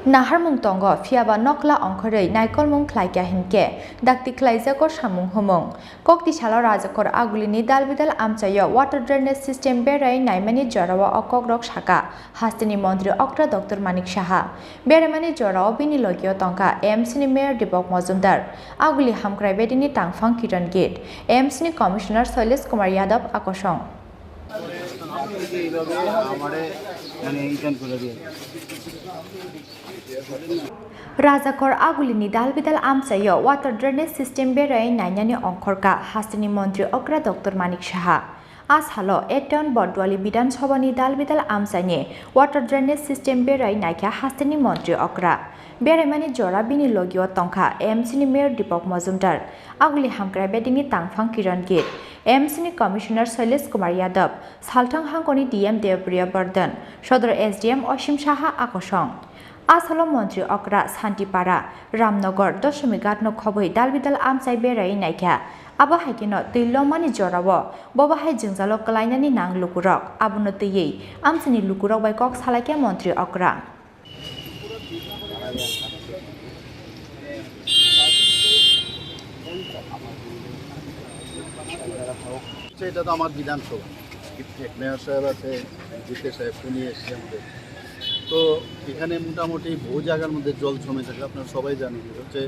Naharmung tongo fiaba nokla ongkhorei naikolmung khlaikya hinke dakti khlaijako samung homong kokti sala Rajakhor Agulini Dalbidal Amchaio water drainage system berai naimani jorawa okogrok saka hastini Mantri Okra Dr.Manik Saha beramani jorawa bini logio tongka AMC ni mayor Dipok Mojumdar Aguli hamkrai bedini tangfang kiran gate AMC ni commissioner Shailesh Kumar Yadav akosong Rajakhor Agulini Dalbidal Amchaio water drainage system berai Nainani ongkhorka hastini Mantri Okra Dr.Manik Saha As halo Eton Bordwali Bidan Sobani Dalbidal Amchaini water drainage system berai naikha hastini Mantri Okra Beramani jora bini logio tongkha AMC ni mayor Dipok Mojumdar Aguli hamkrai bedini tangfang kiran gate AMC ni commissioner Shailesh Kumar Yadav Salthang Hangkoni DM Deopriya Bardhan Sodor SDM Osim Saha akosong Asalo Mantri Okra Tripura Ramnagar Doshmigat no khoboi Dalbidal Amchai berai naikha abo haikino tuilomani jorawo boba hai jingjalo kalainani nang lukurok abuno tiyei amchini lukurok bai kok salakya Mantri Okra এটা তো আমার বিধানসভা mayor সাহেব আছে জিতে সাহেব উনি এসেছে আমাদের তো এখানে মোটামুটি বহু জায়গার মধ্যে জল জমে থাকে আপনারা সবাই জানেন হচ্ছে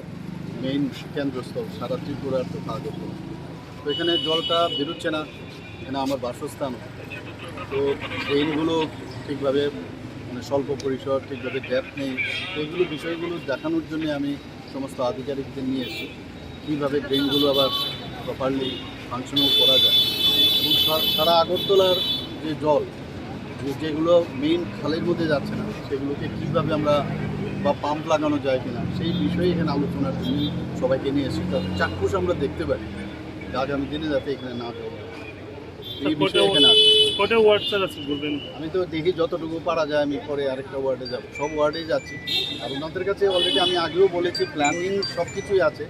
মেইন কেন্দ্রস্থল সারা ত্রিপুরার তো কাগজ তো এখানে জলটা বেরোচ্ছে না এখানে আমার বাসস্থান তো ড্রেনগুলো ঠিকভাবে মানে স্বল্প পরিসর ঠিকভাবে ড্যাপ নেই এইগুলো বিষয়গুলো দেখানোর জন্য আমি সমস্ত আধিকারিকদের নিয়ে এসেছি কীভাবে ড্রেনগুলো আবার প্রপারলি ফাংশনও করা যায় এবং সারা আগরতলার যে জল যেগুলো মেইন খালের মধ্যে যাচ্ছে না সেগুলোকে কীভাবে আমরা বা পাম্প লাগানো যায় কিনা সেই বিষয়ে এখানে আলোচনার জন্য সবাইকে নিয়ে এসেছি তাদের চাক্ষুষ আমরা দেখতে পারি আগামী দিনে যাতে এখানে না যাওয়া এই বিষয়ে এখানে আমি তো দেখি যতটুকু পারা যায় আমি পরে আরেকটা ওয়ার্ডে যাব সব ওয়ার্ডেই যাচ্ছি আর ওনাদের কাছে অলরেডি আমি আগেও বলেছি প্ল্যানিং সব কিছুই আছে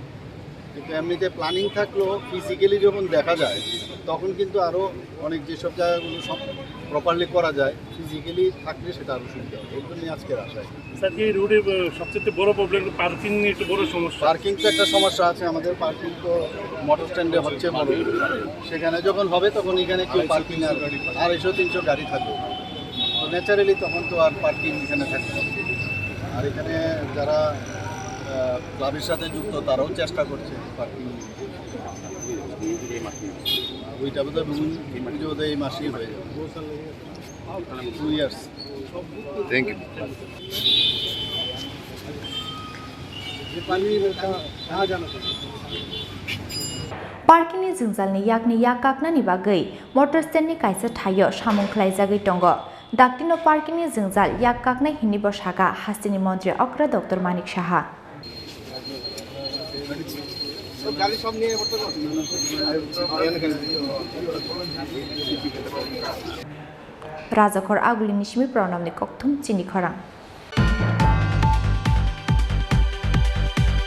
কিন্তু এমনিতে প্ল্যানিং থাকলেও ফিজিক্যালি যখন দেখা যায় তখন কিন্তু আরও অনেক যেসব জায়গাগুলো সব প্রপারলি করা যায় ফিজিক্যালি থাকলে সেটা আরও সুবিধা হবে এই জন্যই আজকের আশায় স্যার এই রোডে সবচেয়ে বড় প্রবলেম পার্কিং নিয়ে একটু বড় সমস্যা পার্কিং তো একটা সমস্যা আছে আমাদের পার্কিং তো মোটর স্ট্যান্ডে হচ্ছে বড় সেখানে যখন হবে তখন এখানে কেউ পার্কিং আর 250-300 গাড়ি থাকবে তো ন্যাচারালি তখন তো আর পার্কিং এখানে থাকবে আর এখানে যারা ক্লাবের সাথে যুক্ত তারাও চেষ্টা করছে পার্কিং ওইটা বোধহয় বোধহয় এই মাসেই হয়ে যাবে 2 years thank you Parking ni jingjalni yakni yakaknani bagai motor stand ni kaisa thayo samung khlaijagui tongo daktino parking ni jingjal yakaknai hinibo saka hastini Mantri Okra Dr.Manik Saha Rajakhor Agulini Shimi Pranamni Kokthum Chini Khorang